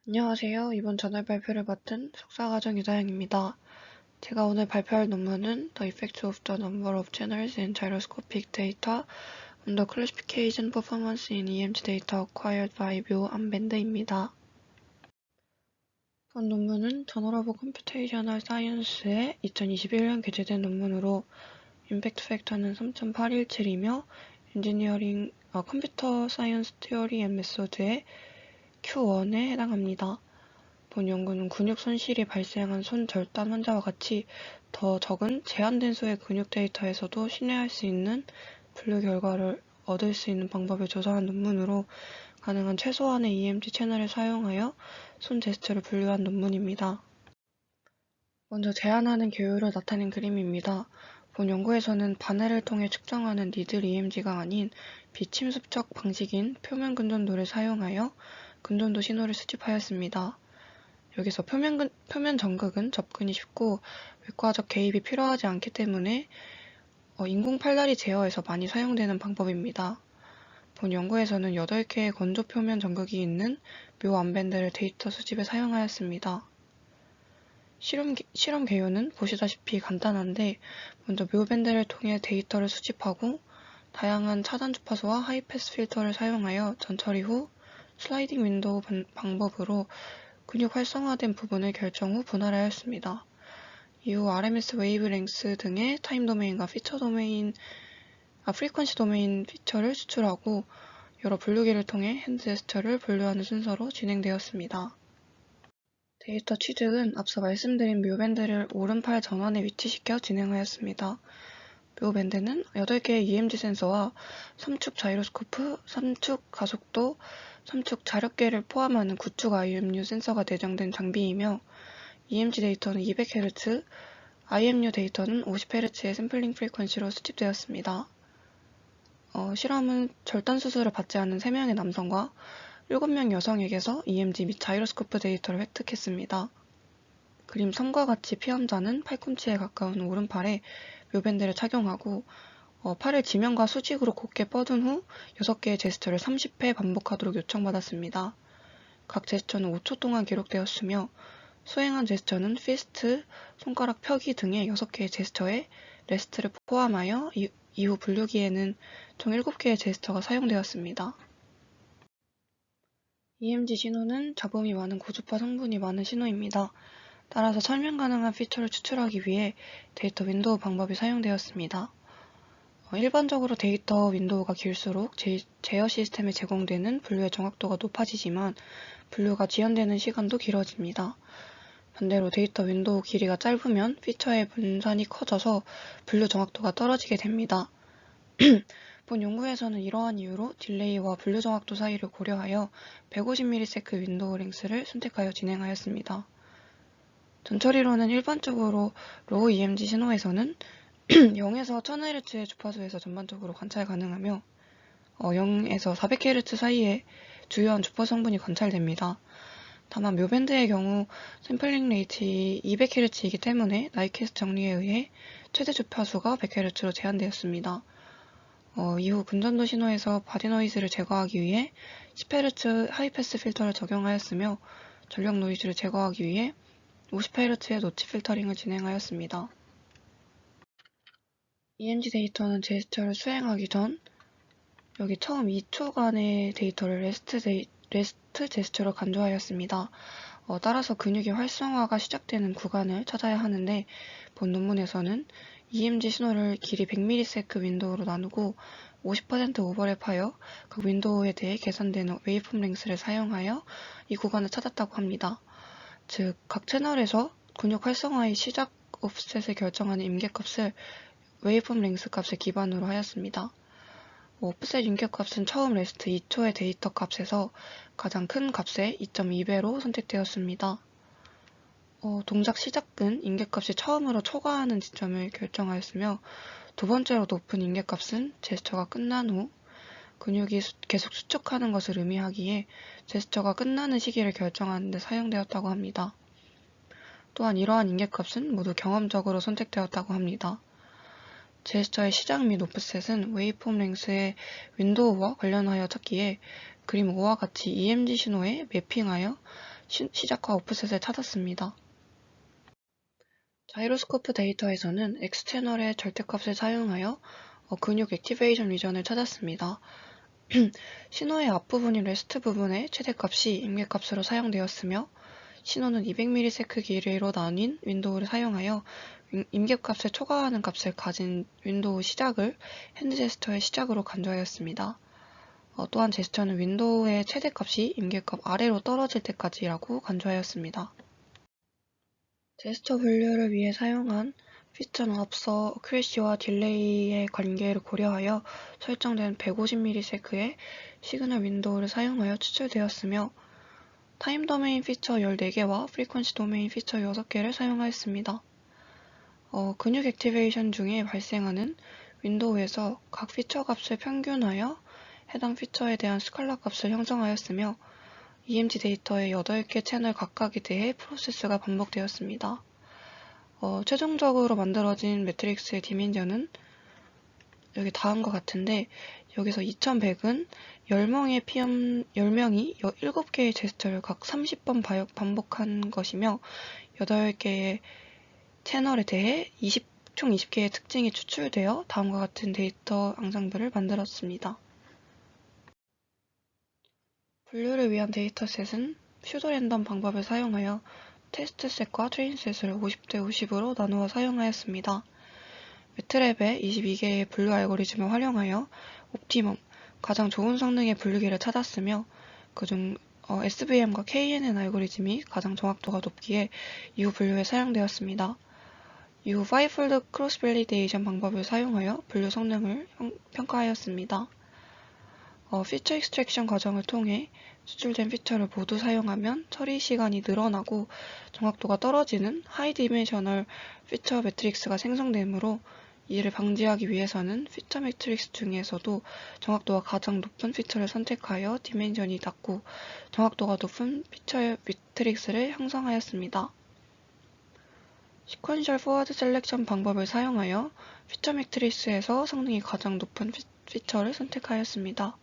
안녕하세요. 이번 저널 발표를 맡은 석사과정 유다영입니다. 제가 오늘 발표할 논문은 The Effect of the Number of Channels in Gyroscopic Data on the Classification Performance in EMG Data Acquired by 묘 암밴드입니다. 본 논문은 저널 오브 컴퓨테이셔널 사이언스에 2021년 게재된 논문으로 임팩트 팩터는 3.817이며 컴퓨터 사이언스 티어리 앤 메소드의 Q1에 해당합니다. 본 연구는 근육 손실이 발생한 손 절단 환자와 같이 더 적은 제한된 수의 근육 데이터에서도 신뢰할 수 있는 분류 결과를 얻을 수 있는 방법을 조사한 논문으로 가능한 최소한의 EMG 채널을 사용하여 손 제스처를 분류한 논문입니다. 먼저 제한하는 계율을 나타낸 그림입니다. 본 연구에서는 바늘을 통해 측정하는 니들 EMG가 아닌 비침습적 방식인 표면 근전도를 사용하여 근전도 신호를 수집하였습니다. 여기서 표면 전극은 접근이 쉽고 외과적 개입이 필요하지 않기 때문에 인공 팔다리 제어에서 많이 사용되는 방법입니다. 본 연구에서는 8개의 건조 표면 전극이 있는 묘 암밴드를 데이터 수집에 사용하였습니다. 실험 개요는 보시다시피 간단한데 먼저 묘 밴드를 통해 데이터를 수집하고 다양한 차단 주파수와 하이패스 필터를 사용하여 전처리 후 슬라이딩 윈도우 방법으로 근육 활성화된 부분을 결정 후 분할하였습니다. 이후 RMS 웨이브랭스 등의 타임 도메인과 프리퀀시 도메인 피처를 추출하고 여러 분류기를 통해 핸드 제스처를 분류하는 순서로 진행되었습니다. 데이터 취득은 앞서 말씀드린 묘밴드를 오른팔 전원에 위치시켜 진행하였습니다. 묘밴드는 8개의 EMG 센서와 3축 자이로스코프, 3축 가속도, 3축 자력계를 포함하는 9축 IMU 센서가 내장된 장비이며 EMG 데이터는 200Hz, IMU 데이터는 50Hz의 샘플링 프리퀀시로 수집되었습니다. 실험은 절단 수술을 받지 않은 3명의 남성과 7명 여성에게서 EMG 및 자이로스코프 데이터를 획득했습니다. 그림 3과 같이 피험자는 팔꿈치에 가까운 오른팔에 묘밴드를 착용하고 팔을 지면과 수직으로 곧게 뻗은 후 6개의 제스처를 30회 반복하도록 요청받았습니다. 각 제스처는 5초 동안 기록되었으며 수행한 제스처는 피스트, 손가락 펴기 등의 6개의 제스처에 레스트를 포함하여 이후 분류기에는 총 7개의 제스처가 사용되었습니다. EMG 신호는 잡음이 많은 고주파 성분이 많은 신호입니다. 따라서 설명 가능한 피처를 추출하기 위해 데이터 윈도우 방법이 사용되었습니다. 일반적으로 데이터 윈도우가 길수록 제어 시스템에 제공되는 분류의 정확도가 높아지지만 분류가 지연되는 시간도 길어집니다. 반대로 데이터 윈도우 길이가 짧으면 피처의 분산이 커져서 분류 정확도가 떨어지게 됩니다. 본 연구에서는 이러한 이유로 딜레이와 분류 정확도 사이를 고려하여 150ms 윈도우 랭스를 선택하여 진행하였습니다. 전처리로는 일반적으로 로우 EMG 신호에서는 0에서 1000Hz의 주파수에서 전반적으로 관찰 가능하며 0에서 400Hz 사이에 주요한 주파 성분이 관찰됩니다. 다만 묘밴드의 경우 샘플링 레이트 200Hz이기 때문에 나이캐스트 정리에 의해 최대 주파수가 100Hz로 제한되었습니다. 이후 근전도 신호에서 바디 노이즈를 제거하기 위해 10Hz 하이패스 필터를 적용하였으며 전력 노이즈를 제거하기 위해 50Hz의 노치 필터링을 진행하였습니다. EMG 데이터는 제스처를 수행하기 전 여기 처음 2초간의 데이터를 레스트 제스처로 간주하였습니다. 따라서 근육의 활성화가 시작되는 구간을 찾아야 하는데 본 논문에서는 EMG 신호를 길이 100ms 윈도우로 나누고 50% 오버랩하여 그 윈도우에 대해 계산된 웨이브폼 랭스를 사용하여 이 구간을 찾았다고 합니다. 즉, 각 채널에서 근육 활성화의 시작 옵셋을 결정하는 임계값을 웨이브폼 랭스 값을 기반으로 하였습니다. 오프셋 임계값은 처음 레스트 2초의 데이터 값에서 가장 큰 값의 2.2배로 선택되었습니다. 동작 시작은 임계값이 처음으로 초과하는 지점을 결정하였으며 두 번째로 높은 임계값은 제스처가 끝난 후 근육이 계속 수축하는 것을 의미하기에 제스처가 끝나는 시기를 결정하는 데 사용되었다고 합니다. 또한 이러한 임계값은 모두 경험적으로 선택되었다고 합니다. 제스처의 시작 및 오프셋은 웨이브폼 랭스의 윈도우와 관련하여 찾기에 그림 5와 같이 EMG 신호에 매핑하여 시작과 오프셋을 찾았습니다. 자이로스코프 데이터에서는 X채널의 절대값을 사용하여 근육 액티베이션 리전을 찾았습니다. 신호의 앞부분인 레스트 부분의 최대값이 임계값으로 사용되었으며 신호는 200ms 길이로 나뉜 윈도우를 사용하여 임계값을 초과하는 값을 가진 윈도우 시작을 핸드 제스처의 시작으로 간주하였습니다. 또한 제스처는 윈도우의 최대값이 임계값 아래로 떨어질 때까지라고 간주하였습니다. 제스처 분류를 위해 사용한 피처는 앞서 어큐레시와 딜레이의 관계를 고려하여 설정된 150ms의 시그널 윈도우를 사용하여 추출되었으며 타임 도메인 피처 14개와 프리퀀시 도메인 피처 6개를 사용하였습니다. 근육 액티베이션 중에 발생하는 윈도우에서 각 피처 값을 평균하여 해당 피처에 대한 스칼라 값을 형성하였으며 EMG 데이터의 8개 채널 각각에 대해 프로세스가 반복되었습니다. 최종적으로 만들어진 매트릭스의 디멘전은 여기 다음과 같은데 여기서 2100은 10명이 7개의 제스처를 각 30번 반복한 것이며 8개의 채널에 대해 총 20개의 특징이 추출되어 다음과 같은 데이터 앙상블을 만들었습니다. 분류를 위한 데이터셋은 슈도랜덤 방법을 사용하여 테스트셋과 트레인셋을 50대 50으로 나누어 사용하였습니다. 매트랩의 22개의 분류 알고리즘을 활용하여 옵티멈, 가장 좋은 성능의 분류기를 찾았으며 그중 SVM과 KNN 알고리즘이 가장 정확도가 높기에 이후 분류에 사용되었습니다. 이후 5폴드 크로스 밸리데이션 방법을 사용하여 분류 성능을 평가하였습니다. 피처 익스트랙션 과정을 통해 추출된 피처를 모두 사용하면 처리 시간이 늘어나고 정확도가 떨어지는 하이 디멘셔널 피처 매트릭스가 생성되므로 이를 방지하기 위해서는 피처 매트릭스 중에서도 정확도가 가장 높은 피처를 선택하여 디멘션이 낮고 정확도가 높은 피처 매트릭스를 형성하였습니다. 시퀀셜 포워드 셀렉션 방법을 사용하여 피처 매트릭스에서 성능이 가장 높은 피처를 선택하였습니다.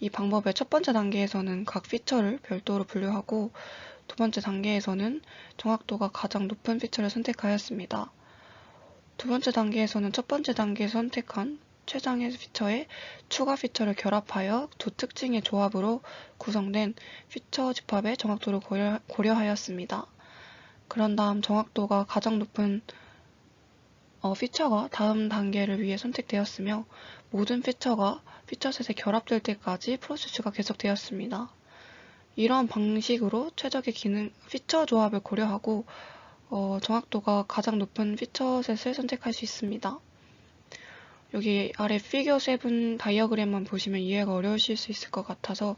이 방법의 첫 번째 단계에서는 각 피처를 별도로 분류하고 두 번째 단계에서는 정확도가 가장 높은 피처를 선택하였습니다. 두 번째 단계에서는 첫 번째 단계에서 선택한 최상의 피처에 추가 피처를 결합하여 두 특징의 조합으로 구성된 피처 집합의 정확도를 고려하였습니다. 그런 다음 정확도가 가장 높은 피처가 다음 단계를 위해 선택되었으며 모든 피처가 피처셋에 결합될 때까지 프로세스가 계속되었습니다. 이러한 방식으로 최적의 피처 조합을 고려하고 정확도가 가장 높은 피처셋을 선택할 수 있습니다. 여기 아래 피겨 7 다이어그램만 보시면 이해가 어려우실 수 있을 것 같아서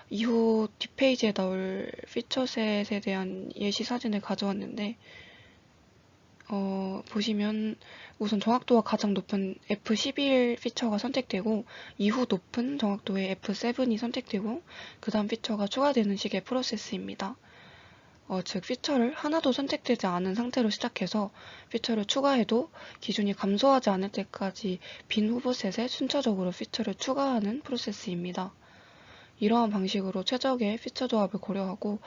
이후 뒷페이지에 나올 피처셋에 대한 예시 사진을 가져왔는데 보시면 우선 정확도가 가장 높은 F11 피처가 선택되고 이후 높은 정확도의 F7이 선택되고 그 다음 피처가 추가되는 식의 프로세스입니다. 즉 피처를 하나도 선택되지 않은 상태로 시작해서 피처를 추가해도 기준이 감소하지 않을 때까지 빈 후보셋에 순차적으로 피처를 추가하는 프로세스입니다. 이러한 방식으로 최적의 피처 조합을 고려하고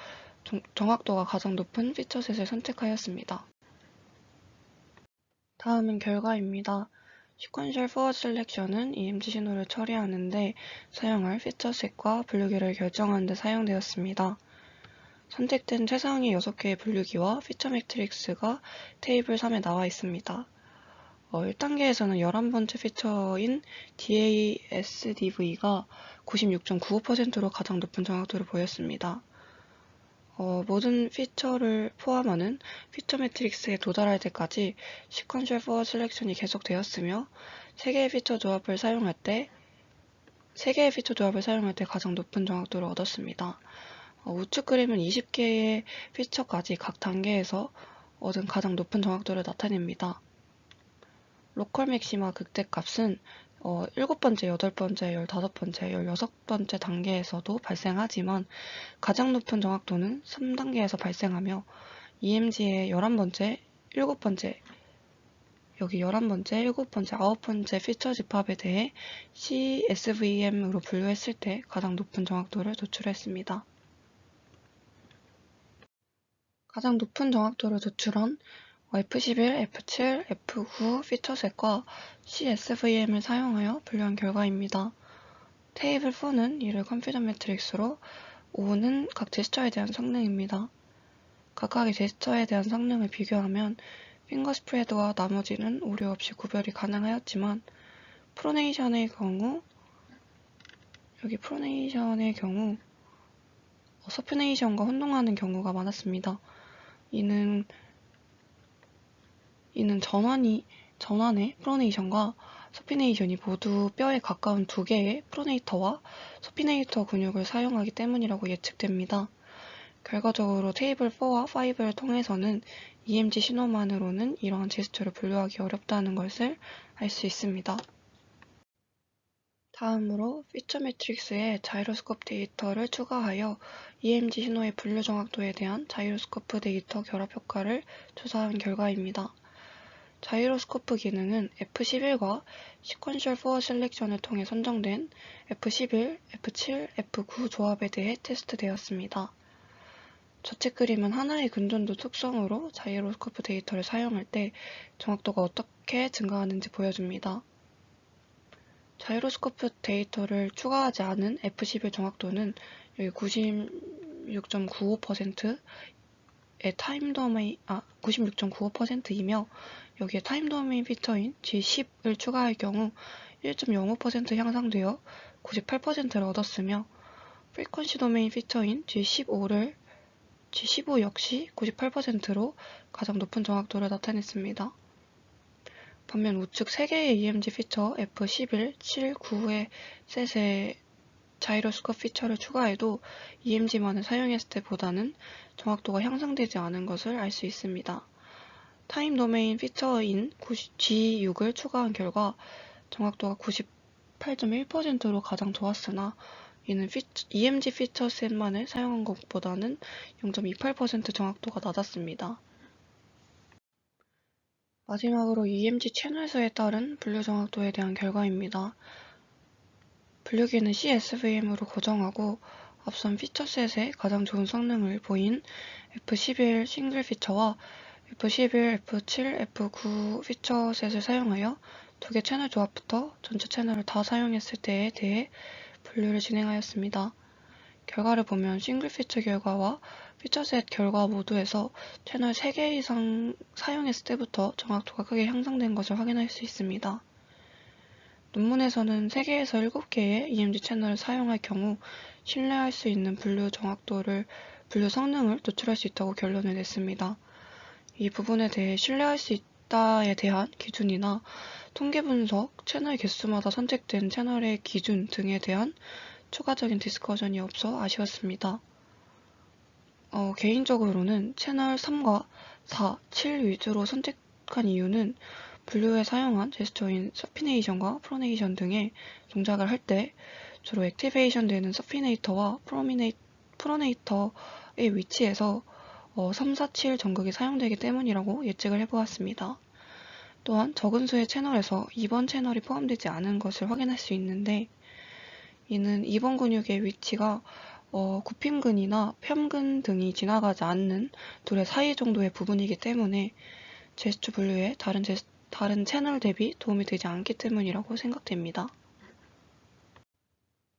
정확도가 가장 높은 피처셋을 선택하였습니다. 다음은 결과입니다. 시퀀셜 포워드 셀렉션은 EMG 신호를 처리하는 데 사용할 피처셋과 분류기를 결정하는 데 사용되었습니다. 선택된 최상위 6개의 분류기와 피처 매트릭스가 테이블 3에 나와 있습니다. 1단계에서는 11번째 피처인 DASDV가 96.95%로 가장 높은 정확도를 보였습니다. 모든 피처를 포함하는 피처 매트릭스에 도달할 때까지 시퀀셜 포워드 셀렉션이 계속되었으며 3개의 피처 조합을 사용할 때 가장 높은 정확도를 얻었습니다. 우측 그림은 20개의 피처까지 각 단계에서 얻은 가장 높은 정확도를 나타냅니다. 로컬 맥시마 극대값은 7번째, 8번째, 15번째, 16번째 단계에서도 발생하지만 가장 높은 정확도는 3단계에서 발생하며 EMG의 11번째, 7번째, 여기 11번째, 7번째, 9번째 피처 집합에 대해 CSVM으로 분류했을 때 가장 높은 정확도를 도출했습니다. 가장 높은 정확도를 도출한 F11, F7, F9 피처셋과 CSVM을 사용하여 분류한 결과입니다. 테이블 4는 이를 컴퓨전 매트릭스로, 5는 각 제스처에 대한 성능입니다. 각각의 제스처에 대한 성능을 비교하면 핑거 스프레드와 나머지는 오류 없이 구별이 가능하였지만 프로네이션의 경우 서피네이션과 혼동하는 경우가 많았습니다. 이는 전환의 프로네이션과 서피네이션이 모두 뼈에 가까운 두 개의 프로네이터와 서피네이터 근육을 사용하기 때문이라고 예측됩니다. 결과적으로 테이블 4와 5를 통해서는 EMG 신호만으로는 이러한 제스처를 분류하기 어렵다는 것을 알 수 있습니다. 다음으로 피처 매트릭스에 자이로스코프 데이터를 추가하여 EMG 신호의 분류 정확도에 대한 자이로스코프 데이터 결합 효과를 조사한 결과입니다. 자이로스코프 기능은 F11과 시퀀셜 포워드 셀렉션을 통해 선정된 F11, F7, F9 조합에 대해 테스트되었습니다. 좌측 그림은 하나의 근전도 특성으로 자이로스코프 데이터를 사용할 때 정확도가 어떻게 증가하는지 보여줍니다. 자이로스코프 데이터를 추가하지 않은 F11 정확도는 여기 96.95%의 타임 도메인, 96.95%이며 여기에 타임 도메인 피처인 G10을 추가할 경우 1.05% 향상되어 98%를 얻었으며 프리퀀시 도메인 피처인 G15 역시 98%로 가장 높은 정확도를 나타냈습니다. 반면 우측 3개의 EMG 피처 F11, 7, 9의 셋의 자이로스코프 피처를 추가해도 EMG만을 사용했을 때보다는 정확도가 향상되지 않은 것을 알 수 있습니다. 타임 도메인 피처인 G6을 추가한 결과 정확도가 98.1%로 가장 좋았으나 이는 EMG 피처셋만을 사용한 것보다는 0.28% 정확도가 낮았습니다. 마지막으로 EMG 채널수에 따른 분류 정확도에 대한 결과입니다. 분류기는 CSVM으로 고정하고 앞선 피처셋에 가장 좋은 성능을 보인 F11 싱글 피처와 F11, F7, F9 피처셋을 사용하여 두 개 채널 조합부터 전체 채널을 다 사용했을 때에 대해 분류를 진행하였습니다. 결과를 보면 싱글 피처 결과와 피처셋 결과 모두에서 채널 3개 이상 사용했을 때부터 정확도가 크게 향상된 것을 확인할 수 있습니다. 논문에서는 3개에서 7개의 EMG 채널을 사용할 경우 신뢰할 수 있는 분류 성능을 도출할 수 있다고 결론을 냈습니다. 이 부분에 대해 신뢰할 수 있다에 대한 기준이나 통계 분석, 채널 개수마다 선택된 채널의 기준 등에 대한 추가적인 디스커션이 없어 아쉬웠습니다. 개인적으로는 채널 3과 4, 7 위주로 선택한 이유는 분류에 사용한 제스처인 서피네이션과 프로네이션 등의 동작을 할 때 주로 액티베이션 되는 서피네이터와 프로네이터의 위치에서 3, 4, 7 전극이 사용되기 때문이라고 예측을 해보았습니다. 또한 적은 수의 채널에서 2번 채널이 포함되지 않은 것을 확인할 수 있는데 이는 2번 근육의 위치가 굽힘근이나 펴근 등이 지나가지 않는 둘의 사이 정도의 부분이기 때문에 제스처 분류에 다른 채널 대비 도움이 되지 않기 때문이라고 생각됩니다.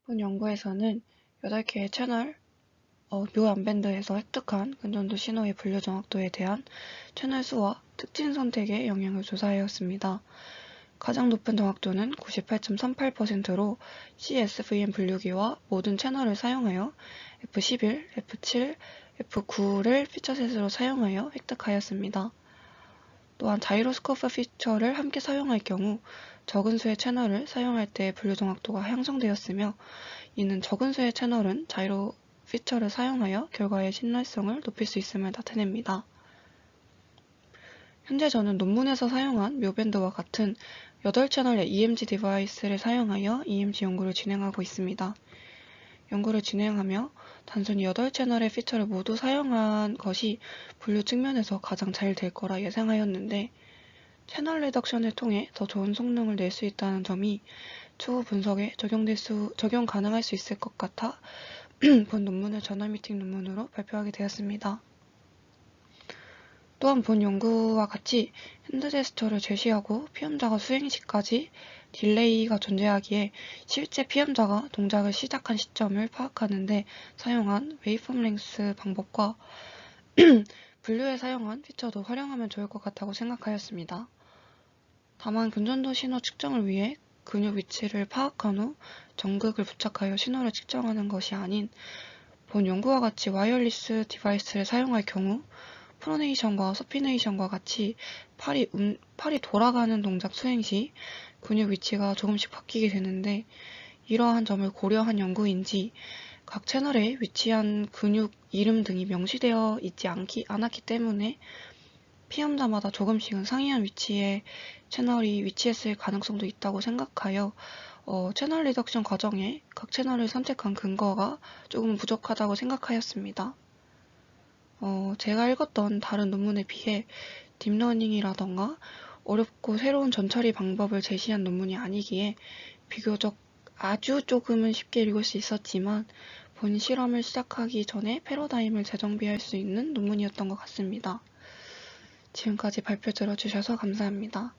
본 연구에서는 8개의 채널 묘암밴드에서 획득한 근전도 신호의 분류 정확도에 대한 채널 수와 특징 선택의 영향을 조사하였습니다. 가장 높은 정확도는 98.38%로 CSVM 분류기와 모든 채널을 사용하여 F11, F7, F9를 피처셋으로 사용하여 획득하였습니다. 또한 자이로스코프 피처를 함께 사용할 경우 적은 수의 채널을 사용할 때 분류 정확도가 향상되었으며 이는 적은 수의 채널은 자이로 피처를 사용하여 결과의 신뢰성을 높일 수 있음을 나타냅니다. 현재 저는 논문에서 사용한 묘밴드와 같은 8채널의 EMG 디바이스를 사용하여 EMG 연구를 진행하고 있습니다. 연구를 진행하며 단순히 8채널의 피처를 모두 사용한 것이 분류 측면에서 가장 잘 될 거라 예상하였는데 채널 리덕션을 통해 더 좋은 성능을 낼 수 있다는 점이 추후 분석에 적용 가능할 수 있을 것 같아 본 논문을 저널 미팅 논문으로 발표하게 되었습니다. 또한 본 연구와 같이 핸드 제스처를 제시하고 피험자가 수행 시까지 딜레이가 존재하기에 실제 피험자가 동작을 시작한 시점을 파악하는 데 사용한 웨이폼 랭스 방법과 분류에 사용한 피처도 활용하면 좋을 것 같다고 생각하였습니다. 다만 근전도 신호 측정을 위해 근육 위치를 파악한 후 전극을 부착하여 신호를 측정하는 것이 아닌 본 연구와 같이 와이어리스 디바이스를 사용할 경우 프로네이션과 서피네이션과 같이 팔이 돌아가는 동작 수행 시 근육 위치가 조금씩 바뀌게 되는데 이러한 점을 고려한 연구인지 각 채널에 위치한 근육 이름 등이 명시되어 있지 않았기 때문에 피험자마다 조금씩은 상이한 위치의 채널이 위치했을 가능성도 있다고 생각하여 채널 리덕션 과정에 각 채널을 선택한 근거가 조금 부족하다고 생각하였습니다. 제가 읽었던 다른 논문에 비해 딥러닝이라던가 어렵고 새로운 전처리 방법을 제시한 논문이 아니기에 비교적 아주 조금은 쉽게 읽을 수 있었지만 본 실험을 시작하기 전에 패러다임을 재정비할 수 있는 논문이었던 것 같습니다. 지금까지 발표 들어주셔서 감사합니다.